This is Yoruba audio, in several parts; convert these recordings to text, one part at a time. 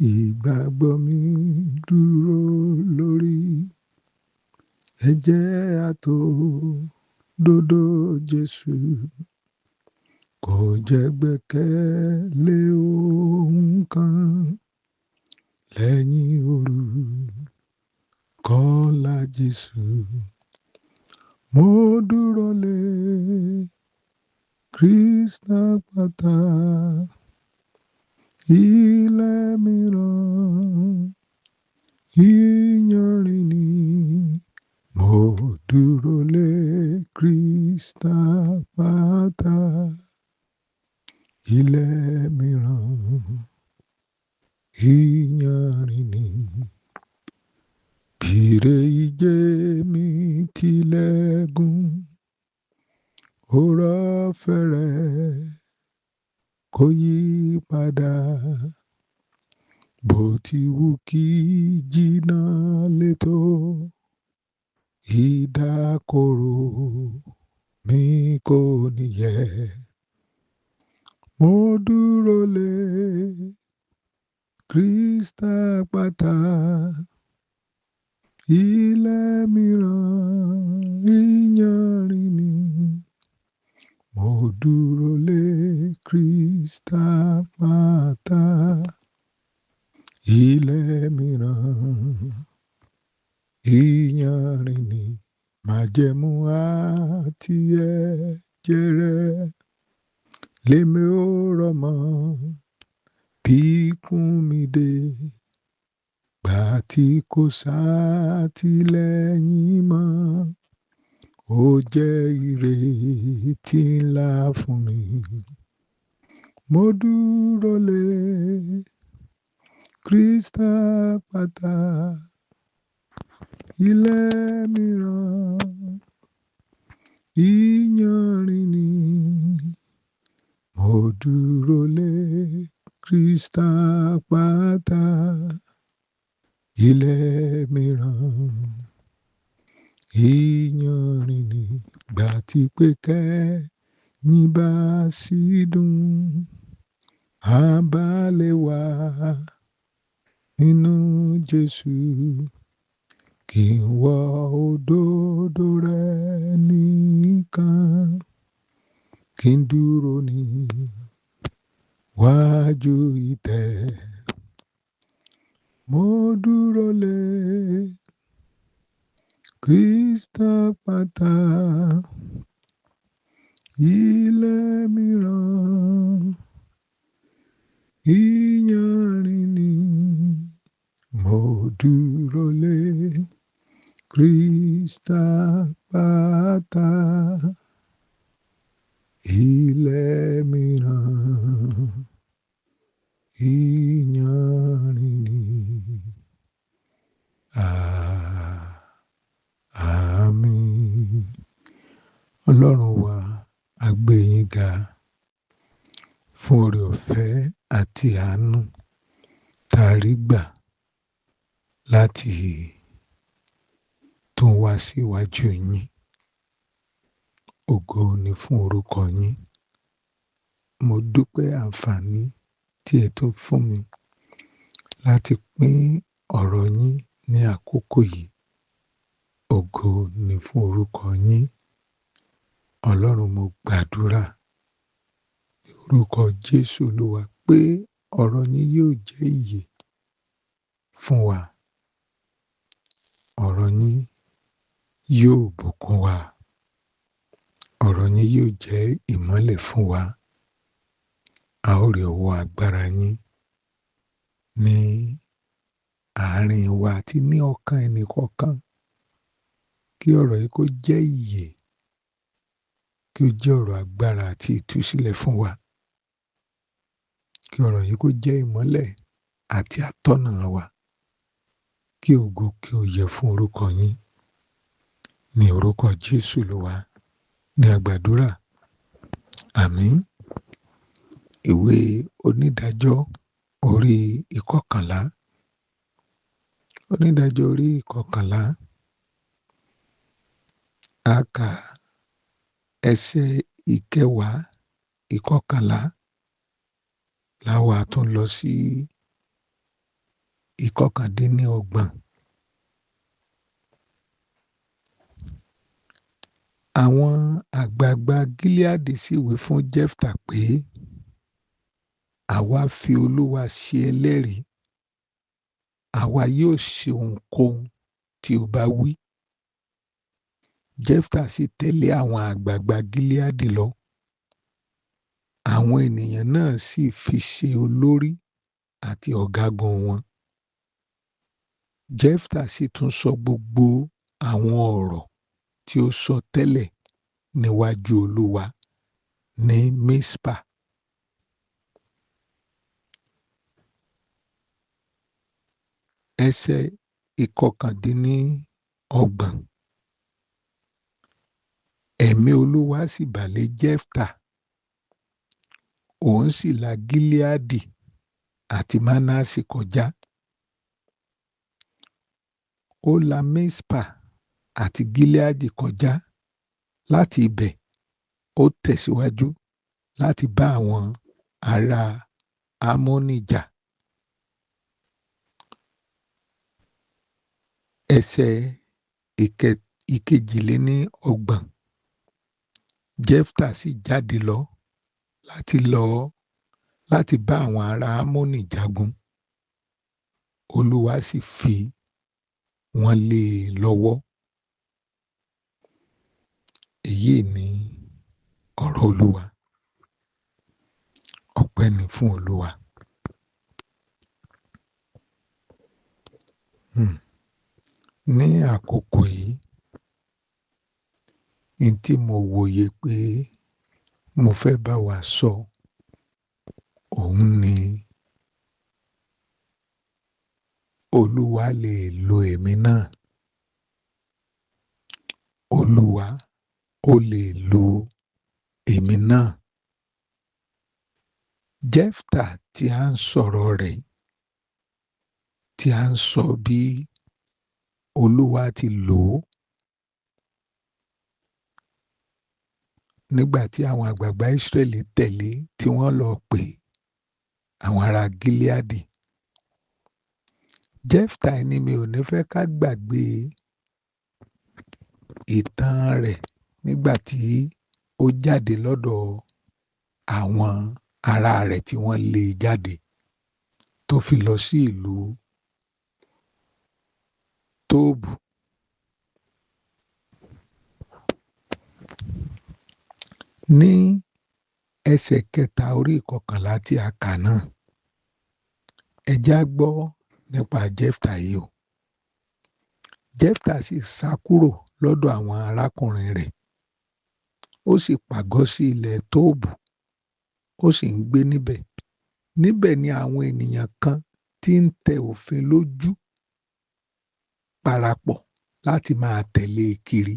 Ìgbàgbọ́ mi dúró lórí ẹ̀jẹ̀ àtòdodo Jésù. Kò jẹ́ gbẹ́kẹ̀lé ohun kan lẹ́yìn orúkọ Jésù. Mo dúró lé Kristi àpáta, ilẹ̀ mìíràn ìyanrìn ni. Mo dúró lé Kristi àpáta, ilẹ̀ mìíràn ìyanrìn ni. Bírè ìjẹ mi tilẹ̀ gùn, oore ọ̀fẹ́ rẹ̀ kò yí padà. Bó ti wù kí jìnnà létò, ìdákọ̀ró mi kò níyẹ̀. Mo dúró lé Kristi àpáta, ilẹ̀ mìíràn ìyanrìn ni. Mo dúró lé Kristi àpáta, ilẹ̀ mìíràn ìyanrìn ni. Májẹ̀mú àti ẹ̀jẹ̀ rẹ̀ lèmi ó rọ̀ mọ́ bí ikùn mi dé. Gbà tí kò sátìlẹ́yìn mọ́, ó jẹ́ ìrètí ńlá fún mi. Mo dúró lé Kristi àpáta, ilẹ̀ mìíràn ìyanrìn ni. Mo dúró lé Kristi àpáta, ilẹ̀ mìíràn ìyanrìn ni. Gbà tí pé kẹ́yìn bá sì dùn, a bá lè wà nínú Jésù. Kí n wọ òdodo rẹ̀ nìkan, kí n dúró níwájú ìtẹ́. Mo dúró lé Kristi àpáta, ilẹ̀ mìíràn ìyanrìn ni. Mo dúró lé Kristi àpáta, ilẹ̀ mìíràn ìyanrìn ni. Àmín. Ọlọ́run wa, a gbé yín ga fún oore ọ̀fẹ́ àti àánú tá a rí gbà láti tún wá síwájú yín. Ògo ni fún orúkọ yín. Mo dúpẹ́ àǹfààní tí ẹ tún fún mi láti pín ọ̀rọ̀ yín ní àkókò yìí. Ògo ni fún orúkọ yín. Ọlọ́run, mo gbàdúrà ní orúkọ Jésù Olúwa pé ọ̀rọ̀ yín yóò jẹ́ ìyè fún wa. Ọ̀rọ̀ yín yóò bùkún wa. Ọ̀rọ̀ yín yóò jẹ́ ìmọ́lẹ̀ fún wa. A ó rí ọwọ́ agbára yín ní àárín wa àti ní ọkàn ẹnì kọ̀ọ̀kan. Kí ọ̀rọ̀ yìí kó jẹ́ ìyè, kí ó jẹ́ ọ̀rọ̀ agbára àti ìtúsílẹ̀ fún wa. Kí ọ̀rọ̀ yìí kó jẹ́ ìmọ́lẹ̀ àti atọ́nà wa. Kí ògo kí ó yẹ fún orúkọ yín. Ní orúkọ Jésù Olúwa ní a gbàdúrà. Àmín. Ìwé Onídàájọ́ orí ìkọkànlá. Onídàájọ́ orí ìkọkànlá. A kà ẹsẹ̀ ìkẹwàá, ìkọkànlá. Láwa tún lọ sí ìkọkàndínlọ́gbọ̀n. Àwọn àgbààgbà Gileadi sì wí fún Jẹ́fítà pé, àwa fi Olúwa ṣe ẹlẹ́rìí, àwa yóò ṣe ohunkóhun tí ó bá wí. Jẹ́fítà sì tẹ̀lé àwọn àgbààgbà Gileadi lọ, àwọn ènìyàn náà sì fi ṣe olórí àti ọ̀gágun wọn. Jẹ́fítà sì tún sọ gbogbo àwọn ọ̀rọ̀ tí ó sọ tẹ́lẹ̀ níwájú Olúwa ní Mispa. Ẹsẹ̀ ìkọkàndínlọ́gbọ̀n. Ẹ̀mí Olúwa sì bà lé Jẹ́fítà, òun sì la Gileadi àti Manase kọjá. Ó la Mispa àti Gileadi kọjá. Láti ibẹ̀ ó tẹ̀síwájú láti bá àwọn ará Ammoni jà. Ẹsẹ̀ ìkejìléníọgbọ̀n. Jẹ́fítà sì jáde láti bá àwọn ará Ammoni jagun. Olúwa sì fi wọ́n lé e lọ́wọ́. Èyí ni ọ̀rọ̀ Olúwa. Ọpẹ́ ni fún Olúwa. Ní àkókò yìí, ní tí mo wòye pé mo fẹ́ bá wa sọ, òun ni Olúwa lè lo èmi náà. Olúwa ó lè lo èmi náà. Jẹ́fítà tí a ń sọ̀rọ̀ rẹ̀, tí a ń sọ bí Olúwa ti lò ó nígbà tí àwọn àgbààgbà Ísírẹ́lì tẹ̀lé tí wọ́n lọ pè àwọn ará Gileadi. Jẹ́fítà ni mi ò ní fẹ́ ká gbàgbé ìtàn rẹ̀ nígbà tí ó jáde lọ́dọ̀ àwọn ará rẹ̀ tí wọ́n lé e jáde, tó fi lọ sí ìlú Tóòbù. Ní ẹsẹ̀ kẹta orí ìkọkànlá tí a kà náà, ẹ jẹ́ á gbọ́ nípa Jẹ́fítà yìí o. Jẹ́fítà sì sá kúrò lọ́dọ̀ àwọn arákùnrin rẹ̀, ó sì pàgọ́ sí ilẹ̀ Tóòbù, ó sì ń gbé níbẹ̀. Níbẹ̀ ni àwọn ènìyàn kan tí ń tẹ òfin lójú parapọ̀ láti máa tẹ̀lé e kiri.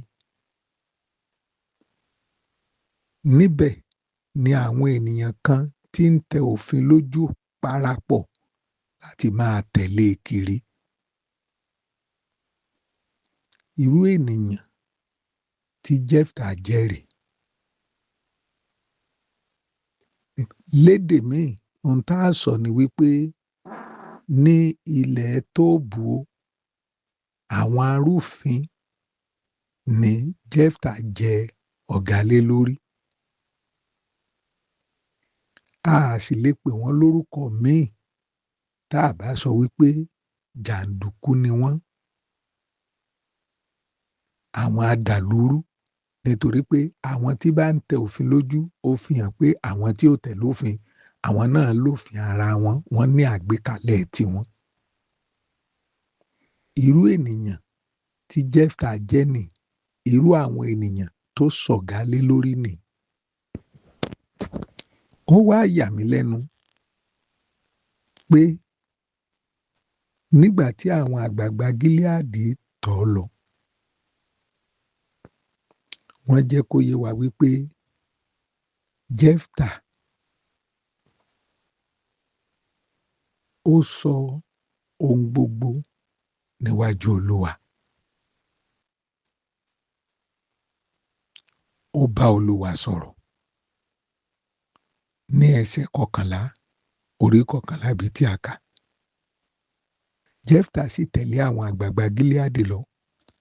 Níbẹ̀ ni àwọn ènìyàn kan tí ń tẹ òfin lójú parapọ̀ láti máa tẹ̀lé e kiri. Irú ènìyàn tí Jẹ́fítà jẹ́ rèé. Lédè míì, ohun tá a sọ ni wípé ní ilẹ̀ Tóòbù, àwọn arúfin ni Jẹ́fítà jẹ ọ̀gá lé lórí. A sì lè pè wọ́n lórúkọ míì tá a bá sọ wípé jàǹdùkú ni wọ́n, àwọn adàlúrú, nítorí pé àwọn tí bá ń tẹ òfin lójú, ó fi hàn pé àwọn tí ò tẹ̀ lófin, àwọn náà lófin ara wọn, wọ́n ní àgbékalẹ̀ tiwọn. Irú ènìyàn tí Jẹ́fítà jẹ́ nì, irú àwọn ènìyàn tó ṣọ̀gá lé lórí nì. Ó wá yà mí lẹ́nu pé nígbà tí àwọn àgbààgbà Gileadi tọ̀ ọ́ lọ, wọ́n jẹ́ kó yé wa wípé Jẹ́fítà ó sọ ohun gbogbo níwájú Olúwa. Ó bá Olúwa sọ̀rọ̀. Ní ẹsẹ̀ kọkànlá, orí kọkànlá ibi tí a kà. Jẹ́fítà sì tẹ̀lé àwọn àgbààgbà Gíleádì lọ,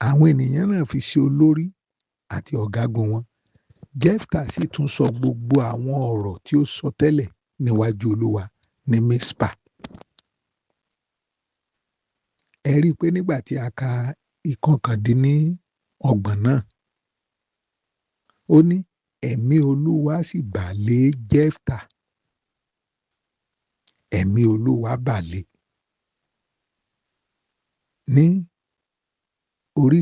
àwọn ènìyàn náà fi ṣe olórí àti ọ̀gágun wọn. Jẹ́fítà sì tún sọ gbogbo àwọn ọ̀rọ̀ tí ó sọ tẹ́lẹ̀ níwájú Olúwa ní Mispa. Ẹ rí i pé nígbà tí a ka ìkọkàndínlọ́gbọ̀n náà, ó ní ẹ̀mí Olúwa sì bà lé Jẹ́fítà. Ẹ̀mí Olúwa bà lé. Ní orí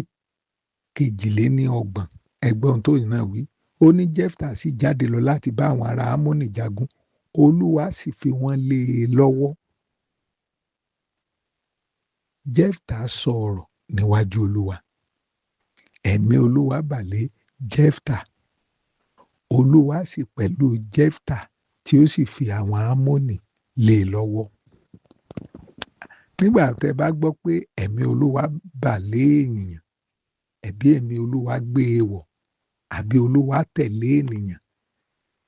kejìléníọgbọ̀n, ẹgbọ́n tó yìí náà wí, ó ní Jẹ́fítà sì jáde lọ láti bá àwọn ará Ámónì jagun, Olúwa sì fi wọ́n lé e lọ́wọ́. Jẹ́fítà sọ ọ̀rọ̀ níwájú Olúwa. Ẹ̀mí Olúwa bà lé Jẹ́fítà. Olúwa sì pẹ̀lú Jẹ́fítà tí ó sì fi àwọn Ámónì lé e lọ́wọ́. Nígbà tẹ́ bá gbọ́ pé ẹ̀mí Olúwa bà lé ènìyàn, ẹ̀bí ẹ̀mí Olúwa gbé e wọ̀, àbí Olúwa tẹ̀lé ènìyàn,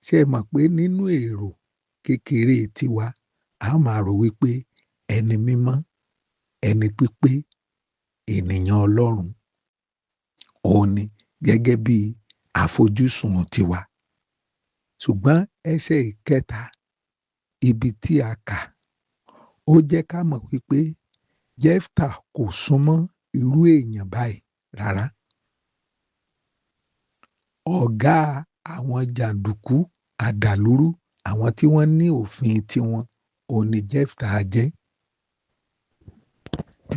ṣé ẹ mọ̀ pé nínú èrò kékeré tiwa, a máa rò wípé ẹni mímọ́, ẹni pípé, ènìyàn Ọlọ́run, òun ni gẹ́gẹ́ bí àfojúsùn tiwa. Ṣùgbọ́n ẹsẹ̀ ìkẹta ibi tí a kà, ó jẹ́ ká mọ̀ wípé Jẹ́fítà kò súnmọ́ irú èèyàn báyìí rárá. Ọ̀gá àwọn jàǹdùkú àdàlúrú, àwọn tí wọ́n ní òfin tiwọn, òun ni Jẹ́fítà jẹ́.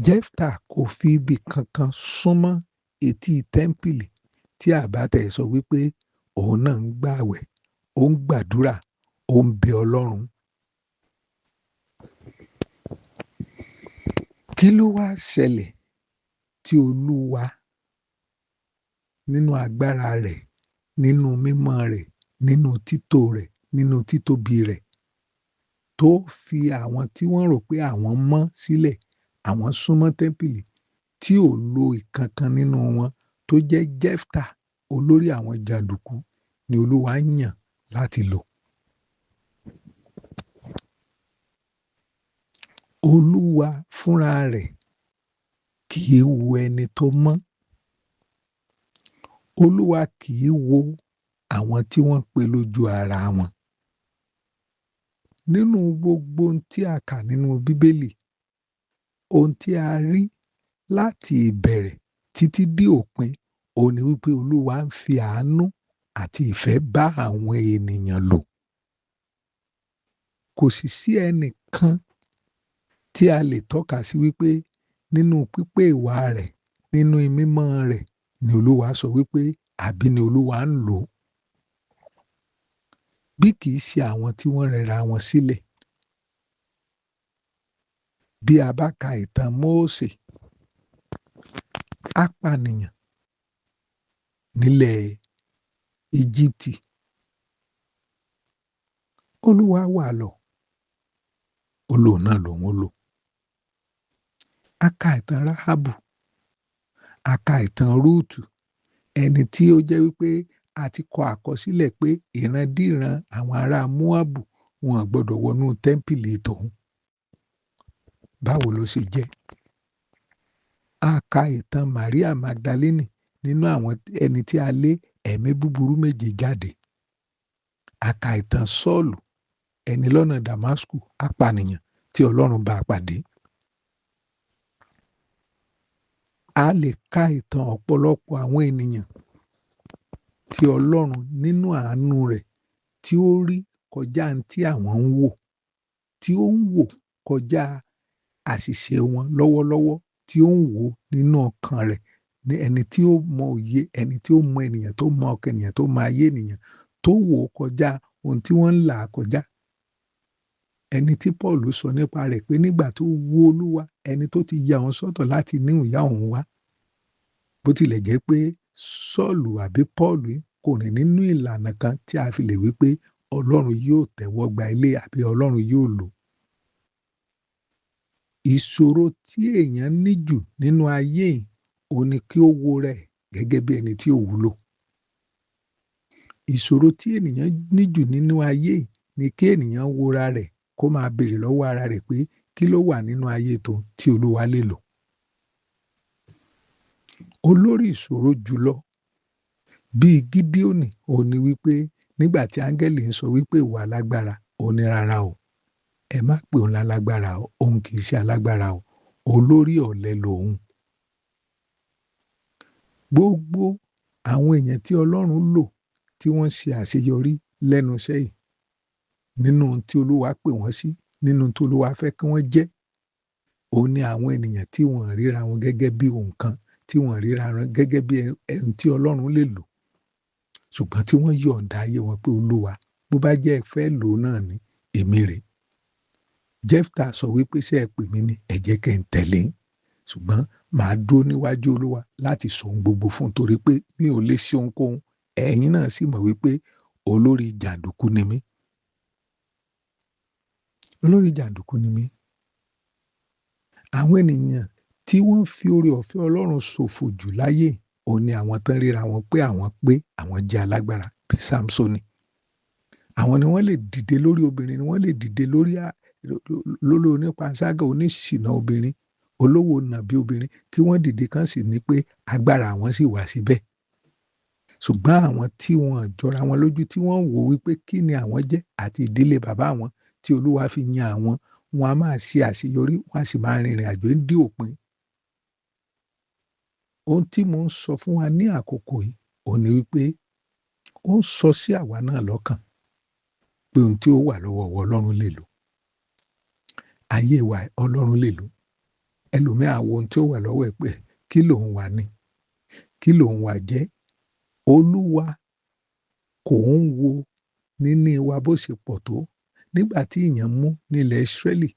Jẹ́fítà kò fi ibi kankan súnmọ́ etí tẹ́ḿpìlì tí àbá tẹ̀ sọ wípé òun náà ń gbààwẹ̀, ó ń gbàdúrà, ó ń bẹ Ọlọ́run. Kí ló wá ṣẹlẹ̀ tí Olúwa nínú agbára rẹ̀, nínú mímọ́ rẹ̀, nínú títò rẹ̀, nínú títóbi rẹ̀, tó fi àwọn tí wọ́n rò pé àwọn mọ́ sílẹ̀, àwọn súnmọ́ tẹ́ḿpìlì, tí ò lo ìkankan nínú wọn tó jẹ́ Jẹ́fítà, olórí àwọn jàǹdùkú, ni Olúwa yàn láti lò. Olúwa fúnra rẹ̀ kì í wo ẹni tó mọ́. Olúwa kì í wo àwọn tí wọ́n pé lójú ara wọn. Nínú gbogbo ohun tí a kà nínú Bíbélì, ohun tí a rí láti ìbẹ̀rẹ̀ títí dé òpin, òun ni wípé Olúwa ń fi àánú àti ìfẹ́ bá àwọn ènìyàn lò. Kò sì sí ẹnìkan tí a lè tọ́ka sí wípé nínú pípé ìwà rẹ̀, nínú mímọ́ rẹ̀, ni Olúwa sọ wípé àbí ni Olúwa ń lò. Bí kì í ṣe àwọn tí wọ́n rẹra wọn sílẹ̀. Bí a bá ka ìtàn Mósè, apànìyàn nílẹ̀ Íjíbítì, Olúwa wà lọ, olóhùn náà lòun ó lò. A ka ìtàn Ráhábù, a ka ìtàn Rúùtù, ẹni tí ó jẹ́ wípé a ti kọ àkọsílẹ̀ pé ìrandíran àwọn ará Móábù wọn ò gbọdọ̀ wọnú tẹ́ḿpìlì tòun. Báwo ló ṣe jẹ́? A ka ìtàn Màríà Magdalene nínú àwọn ẹni tí a lé ẹ̀mí búburú méje jáde. A ka ìtàn Sọ́ọ̀lù, ẹni lọ́nà Dàmásùkù, apànìyàn tí Ọlọ́run bá pàdé. A lè ka ìtàn ọ̀pọ̀lọpọ̀ àwọn ènìyàn tí Ọlọ́run nínú àánú rẹ̀ tí ó rí kọjá tí àwọn ń wò, tí ó ń wò kọjá àṣìṣe wọn lọ́wọ́lọ́wọ́, tí ó ń wò nínú ọkàn rẹ̀, ní ẹni tí ó mọ òye, ẹni tí ó mọ ènìyàn, tó mọ ọkàn ènìyàn, tó mọ ayé ènìyàn, tó wò kọjá ohun tí wọ́n ń là kọjá. Ẹni tí Pọ́ọ̀lù sọ nípa rẹ̀ pé nígbà tó wo Olúwa, ẹni tó ti ya òun sọ́tọ̀ láti inú ìyá òun wá. Bó tilẹ̀ jẹ́ pé Sọ́ọ̀lù àbí Pọ́ọ̀lù kò rìn nínú ìlànà kan tí a fi lè wí pé Ọlọ́run yóò tẹ́wọ́ gba ilé àbí Ọlọ́run yóò lò. Ìṣòro tí èèyàn ní jù nínú ayé yìí, òun ni kí ó wo rẹ̀ gẹ́gẹ́ bí ẹni tí ò wúlò. Ìṣòro tí ènìyàn ní jù nínú ayé yìí ni kí ènìyàn wora rẹ̀ kó máa béèrè lọ́wọ́ ara rẹ̀ pé kí ló wà nínú ayé tó tí Olúwa lè lò. Olórí ìṣòro jùlọ bíi Gídíónì òun ni wípé nígbà tí áńgẹ́lì ń sọ wípé ìwọ alágbára, ó ní rárá o, ẹ má pè òun lálágbára o, òun kì í ṣe alágbára o, olórí ọ̀lẹ lòun. Gbogbo àwọn èèyàn tí Ọlọ́run lò tí wọ́n ṣe àṣeyọrí lẹ́nu iṣẹ́ yìí, nínú ohun tí Olúwa pè wọ́n sí, nínú ohun tí Olúwa fẹ́ kí wọ́n jẹ́, òun ni àwọn ènìyàn tí wọ́n ríra wọn gẹ́gẹ́ bí ohun kan, tí wọ́n ríra wọn gẹ́gẹ́ bí ẹni tí Ọlọ́run lè lò. Ṣùgbọ́n tí wọ́n yọ̀ǹda ayé wọn pé Olúwa, bó bá jẹ́ ẹ fẹ́ lò ó náà ni, èmi rèé. Jẹ́fítà sọ wípé ṣé ẹ pè mí ni, ẹ jẹ́ kí n tẹ̀lé yín. Ṣùgbọ́n màá dúró níwájú Olúwa láti sọ ohun gbogbo fún un torí pé mi ò lè ṣe ohunkóhun. Ẹ̀yin náà sì mọ̀ wípé olórí jàǹdùkú ni mí. Olórí jàǹdùkú ni mí. Àwọn ènìyàn tí wọ́n fi oore ọ̀fẹ́ Ọlọ́run ṣòfò jù láyé, òun ni àwọn tán ríra wọn pé àwọn jẹ́ alágbára bíi Sámsónì. Àwọn ni wọ́n lè dìde lórí obìnrin, ni wọ́n lè dìde lórí onípanṣágà, oníṣìnà obìnrin, olówó nàbí obìnrin, kí wọ́n dìde kán sì ní pé agbára àwọn sì wà síbẹ̀. Ṣùgbọ́n àwọn tí wọ́n jọra wọn lójú, tí wọ́n wò wípé kí ni àwọn jẹ́ àti ìdílé bàbá àwọn tí Olúwa fi yan àwọn, wọn a máa ṣe àṣeyọrí, wọn a sì máa rìnrìn àjò dé òpin. Ohun tí mò ń sọ fún wa ní àkókò yìí, òun ni wípé ó ń sọ sí àwa náà lọ́kàn pé ohun tí ó wà lọ́wọ́ wa Ọlọ́run lè lò. Ayé wa Ọlọ́run lè lò. Ẹlòmíì á wo ohun tí ó wà lọ́wọ́ ẹ̀ pé kí lòun wà ní? Kí lòun wà jẹ́? Olúwa kò ń wo níní wa bó ṣe pọ̀ tó. Nígbà tí ìyàn mú nílẹ̀ Ísírẹ́lì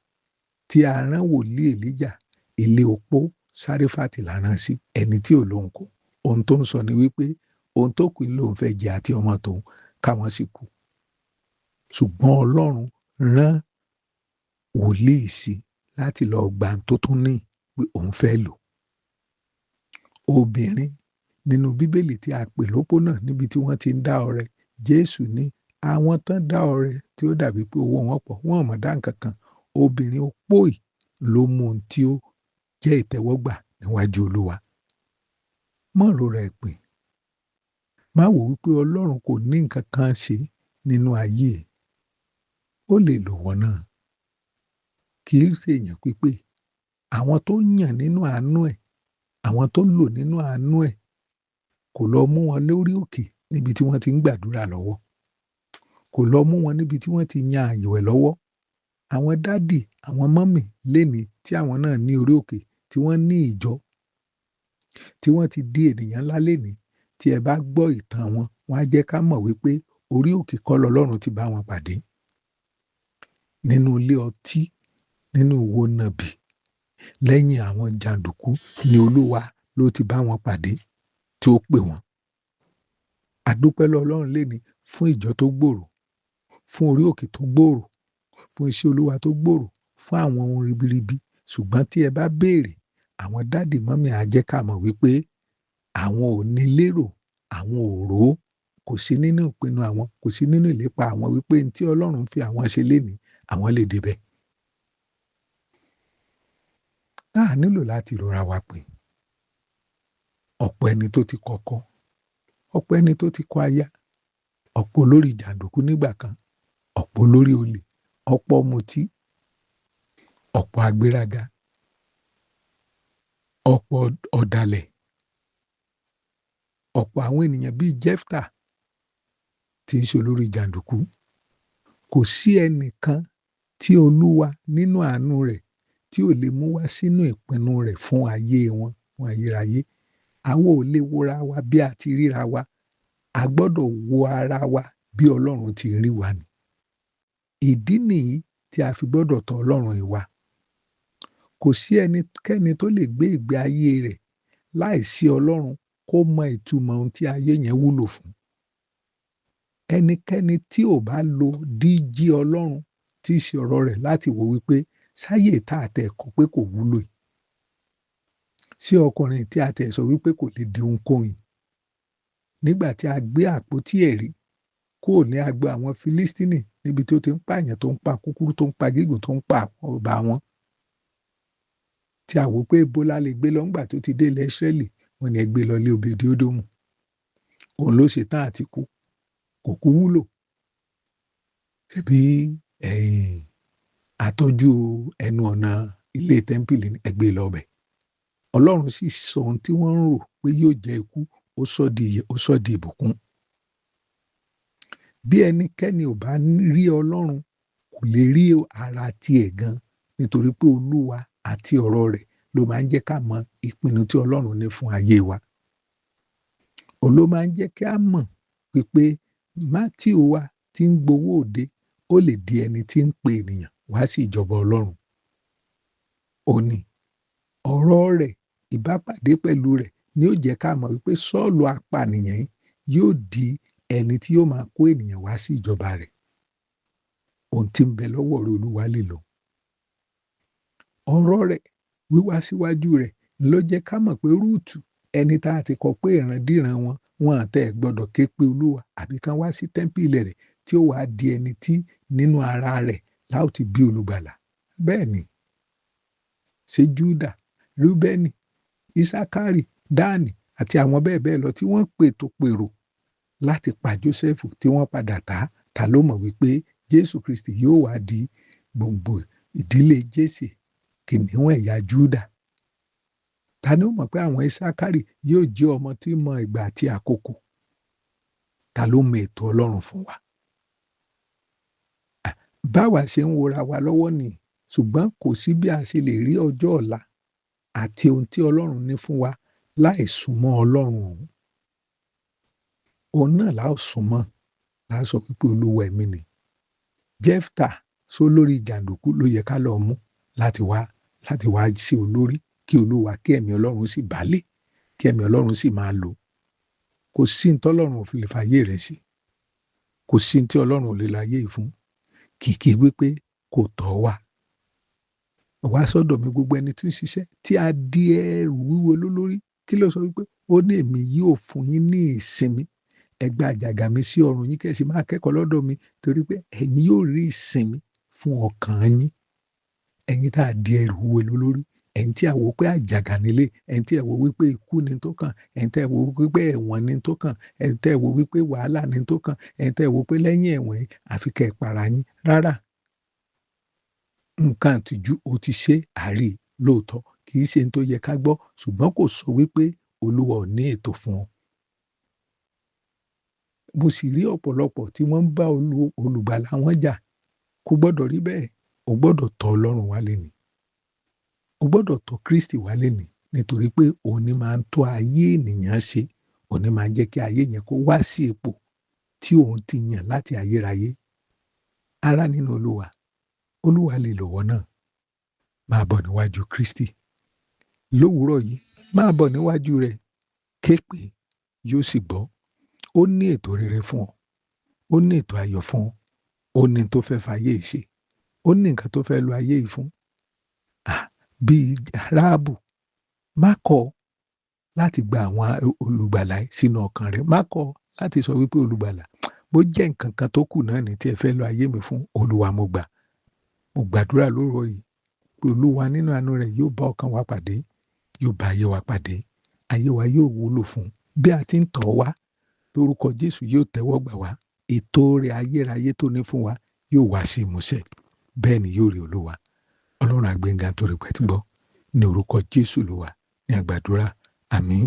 tí a rán wòlíì Èlíjà, ilé opó Sáréfátì la rán sí, ẹni tí ò lóhun kò. Ohun tó ń sọ ni wípé ohun tó kù lòun fẹ́ jẹ àti ọmọ tòun, káwọn sì kú. Ṣùgbọ́n Ọlọ́run rán wòlíì sí láti lọ gba ohun tó tún ní pé òun fẹ́ lò. Obìnrin nínú Bíbélì tí a pè lópó náà níbi tí wọ́n ti ń dá ọrẹ, Jésù ní àwọn tán dá ọrẹ tí ó dàbí pé owó wọn pọ̀, wọn ò mọ̀ dá nǹkan kan. Obìnrin opó yìí ló mú ohun tí ó jẹ́ ìtẹ́wọ́gbà níwájú Olúwa. Má ro rẹ̀ pin. Má wò wípé Ọlọ́run kò ní nǹkan kan ṣe nínú ayé ẹ̀. Ó lè lò wọ́n náà. Kì í ṣe èèyàn pípé. Àwọn tó yàn nínú àánú ẹ̀, àwọn tó lò nínú àánú ẹ̀, kò lọ mú wọn lórí òkè níbi tí wọ́n ti ń gbàdúrà lọ́wọ́. Kò lọ mú wọn níbi tí wọ́n ti yan ààwẹ̀ lọ́wọ́. Àwọn dádì, àwọn mọ́mì lénìí tí àwọn náà ní orí òkè, tí wọ́n ní ìjọ, tí wọ́n ti di ènìyàn ńlá lénìí, tí ẹ bá gbọ́ ìtàn wọn, wọ́n á jẹ́ ká mọ̀ wípé orí òkè kọ́ lọlọ́run ti bá wọn pàdé. Nínú ilé ọtí, nínú òwò nàbì, lẹ́yìn àwọn jàǹdùkú ni Olúwa ló ti bá wọn pàdé tí ó pè wọ́n. A dúpẹ́ lọ́wọ́ Ọlọ́run lénìí fún ìjọ tó gbòòrò, fún orí òkè tó gbòòrò, fún iṣẹ́ Olúwa tó gbòòrò, fún àwọn ohun ribiribi. Ṣùgbọ́n tí ẹ bá béèrè, àwọn dádì mọ́mì á jẹ́ ká mọ̀ wípé àwọn ò ní lérò, àwọn ò rò ó, kò sí nínú ìpinnu àwọn, kò sí nínú ìlépa àwọn wípé ohun tí Ọlọ́run fi àwọn ṣe lénìí, àwọn lè débẹ̀. A nílò láti rora wa pin. Ọ̀pọ̀ ẹni tó ti kọ́kọ́, ọ̀pọ̀ ẹni tó ti kọ aya, ọ̀pọ̀ olórí jàǹdùkú nígbà kan, ọ̀pọ̀ olórí olè, ọ̀pọ̀ ọ̀mùtí, ọ̀pọ̀ agbéraga, ọ̀pọ̀ ọ̀dàlẹ̀, ọ̀pọ̀ àwọn ènìyàn bíi Jẹ́fítà tí ń ṣe olórí jàǹdùkú. Kò sí ẹnìkan tí Olúwa nínú àánú rẹ̀ tí ò lè mú wá sínú ìpinnu rẹ̀ fún ayé wọn, fún ayérayé. Àwa ò lè wora wa bí a ti ríra wa. A gbọ́dọ̀ wo ara wa bí Ọlọ́run ti rí wa ni. Ìdí nìyí tí a fi gbọ́dọ̀ tọ̀ Ọlọ́run ìwà. Kò sí ẹnikẹ́ni tó lè gbé ìgbé ayé rẹ̀ láìsí Ọlọ́run kó mọ ìtumọ̀ ohun tí ayé yẹn wúlò fún. Ẹnikẹ́ni tí ò bá lo díjí Ọlọ́run tí í ṣe ọ̀rọ̀ rẹ̀ láti wò wípé sáyé tá a tẹ̀ kọ́ pé kò wúlò yìí. Sí ọkùnrin tí a tẹ̀ sọ wípé kò lè di ohunkóhun yìí. Nígbà tí a gbé àpótí ẹ̀rí kúrò ní agbo àwọn Fílístínì níbi tí ó ti ń pààyàn, tó ń pa kúkúrú, tó ń pa gígùn, tó ń pa ọba wọn, tí a wò pé ibo la lè gbé lọ ńgbà tó ti dé ilẹ̀ Ísírẹ́lì, wọ́n ní ẹ gbé lọ ilé Obedi-Édómù. Òun ló ṣetán àti kú, kò kú wúlò. Ṣebí àtọ́jú ẹnu ọ̀nà ilé tẹ́ḿpìlì ni ẹ gbé lọ bẹ̀. Ọlọ́run sì sọ ohun tí wọ́n ń rò pé yóò jẹ́ ikú, ó sọ di ìyè, ó sọ di ìbùkún. Bí ẹnikẹ́ni ò bá rí Ọlọ́run, kò lè rí ara tiẹ̀ gan, nítorí pé Olúwa àti ọ̀rọ̀ rẹ̀ ló máa ń jẹ́ ká mọ ìpinnu tí Ọlọ́run ní fún ayé wa. Òun ló máa ń jẹ́ kí a mọ̀ wípé Mátíù wa tí ń gbowó òde, ó lè di ẹni tí ń pe ènìyàn wá sí ìjọba Ọlọ́run. Ó ní ọ̀rọ̀ rẹ̀, ìbápàdé pẹ̀lú rẹ̀ ni ó jẹ́ ká mọ̀ wípé Sọ́ọ̀lù apànìyàn yóò di ẹni tí yóò máa kó ènìyàn wá sí ìjọba rẹ̀. Ohun tí ń bẹ lọ́wọ́ rẹ̀ Olúwa lè lò. Ọ̀rọ̀ rẹ̀, wíwá síwájú rẹ̀ ló jẹ́ ká mọ̀ pé Rúùtù, ẹni tá a ti kọ pé ìrandíran wọn àtẹ̀ gbọ́dọ̀ ké pe Olúwa àbí kán wá sí tẹ́ḿpìlì rẹ̀ tí ó wàá di ẹni tí nínú ara rẹ̀ la ó ti bí olùgbàlà. Bẹ́ẹ̀ ni, ṣé Júdà, Rúbẹ́nì, Ísákárì, Dáànì àti àwọn bẹ́ẹ̀ bẹ́ẹ̀ lọ tí wọ́n pètò pèrò láti pa Jósẹ́fù tí wọ́n padà ta ló mọ̀ wípé Jésù Kristi yóò wá di gbòǹgbò ìdílé Jésè, kìnìún ẹ̀yà Júdà. Ta ni ó mọ̀ pé àwọn Ísákárì yóò jẹ́ ọmọ tí mọ ìgbà àti àkókò? Ta ló mọ ètò Ọlọ́run fún wa? Báwa ṣe ń wora wa lọ́wọ́ nìyí, ṣùgbọ́n kò sí bí a ṣe lè rí ọjọ́ ọ̀la àti ohun tí Ọlọ́run ní fún wa láì súnmọ́ Ọlọ́run ọ̀hún. Òun náà la ó súnmọ́, la á sọ wípé Olúwa ẹ̀mí ni. Jẹ́fítà sólórí jàǹdùkú ló yẹ ká lọ mú láti wá sí olórí, kí Olúwa, kí ẹ̀mí Ọlọ́run sì bálé, kí ẹ̀mí Ọlọ́run sì máa lò. Kò sí ní tọ́lọ́run ò fi lè fàyè rẹ̀ sí. Kò sí ní tí Ọlọ́run ò lè láyé yìí fún. Kìkì wípé kò tọ́ wa. Wá sọ́dọ̀ mi gbogbo ẹni tí ń ṣiṣẹ́ tí a di ẹrù wíwo lórí. Kí ló sọ wípé? Ó ní èmi yóò fún yín ní ìsinmi. Ẹ gbé àjàgà mi sí ọrùn yín, kí ẹ sì máa kẹ́kọ̀ọ́ lọ́dọ̀ mi, torí pé ẹ̀yin yóò rí ìsinmi fún ọkàn yín. Ẹ̀yin tá a di ẹrù wíwo lórí, ẹ̀yin tí a wò pé àjàgà nílé, ẹ̀yin tí a wò wípé ikú ni tó kàn, ẹ̀yin tí a wò wípé ẹ̀wọ̀n ni tó kàn, ẹ̀yin tí a wò wípé wàhálà ni tó kàn, ẹ̀yin tí a wò pé lẹ́yìn ẹ̀wọ̀n yìí àfi kẹ́ ẹ para yín. Rárá, nǹkan àtijú ó ti ṣe àárí lóòótọ́, kì í ṣe ohun tó yẹ ká gbọ́, ṣùgbọ́n kò sọ wípé Olúwa ò ní ètò fún ọ. Mo sì rí ọ̀pọ̀lọpọ̀ tí wọ́n ń bá olùgbàlà wọn jà. Kò gbọ́dọ̀ rí bẹ́ẹ̀. O gbọ́dọ̀ tọ̀ Ọlọ́run wá lénìí. O gbọ́dọ̀ tọ̀ Kristi wá lénìí, nítorí pé òun ni máa ń tọ́ ayé ènìyàn ṣe. Òun ni máa ń jẹ́ kí ayé yẹn kó wá sí ipò tí òun ti yàn láti ayérayé. Ará nínú Olúwa, Olúwa lè lò wọ́n náà. Máa bọ̀ níwájú Kristi. Lówùúrọ̀ yìí, máa bọ̀ níwájú rẹ̀. Ké pè, yóò sì gbọ́. Ó ní ètò rere fún ọ. Ó ní ètò ayọ̀ fún ọ. Ó ní tó fẹ́ fayé ṣe. Ó ní nǹkan tó fẹ́ lo ayé yìí fún. Bí Ráhábù, má kọ̀ láti gba àwọn olùgbàlà sínú ọkàn rẹ̀. Má kọ̀ láti sọ wípé olùgbàlà, bó jẹ́ nǹkan kan tó kù náà ní tí ẹ fẹ́ lo ayé mi fún, Olúwa mo gbà. Mo gbàdúrà lóòrọ̀ yìí pé Olúwa nínú àánú rẹ̀ yóò bá ọkàn wa pàdé, yóò bá ayé wa pàdé. Ayé wa yóò wúlò fún. Bí a ti ń tọ̀ wá, lórúkọ Jésù yóò tẹ́wọ́ gbà wá. Ètò rẹ̀ ayérayé tó ní fún wa yóò wá sí ìmúṣẹ. Bẹ́ẹ̀ ni yóò rí Olúwa. Ọlọ́run àgbéga tó rí pẹ́ tí gbọ́. Ní orúkọ Jésù Olúwa ní àgbàdúrà. Àmín.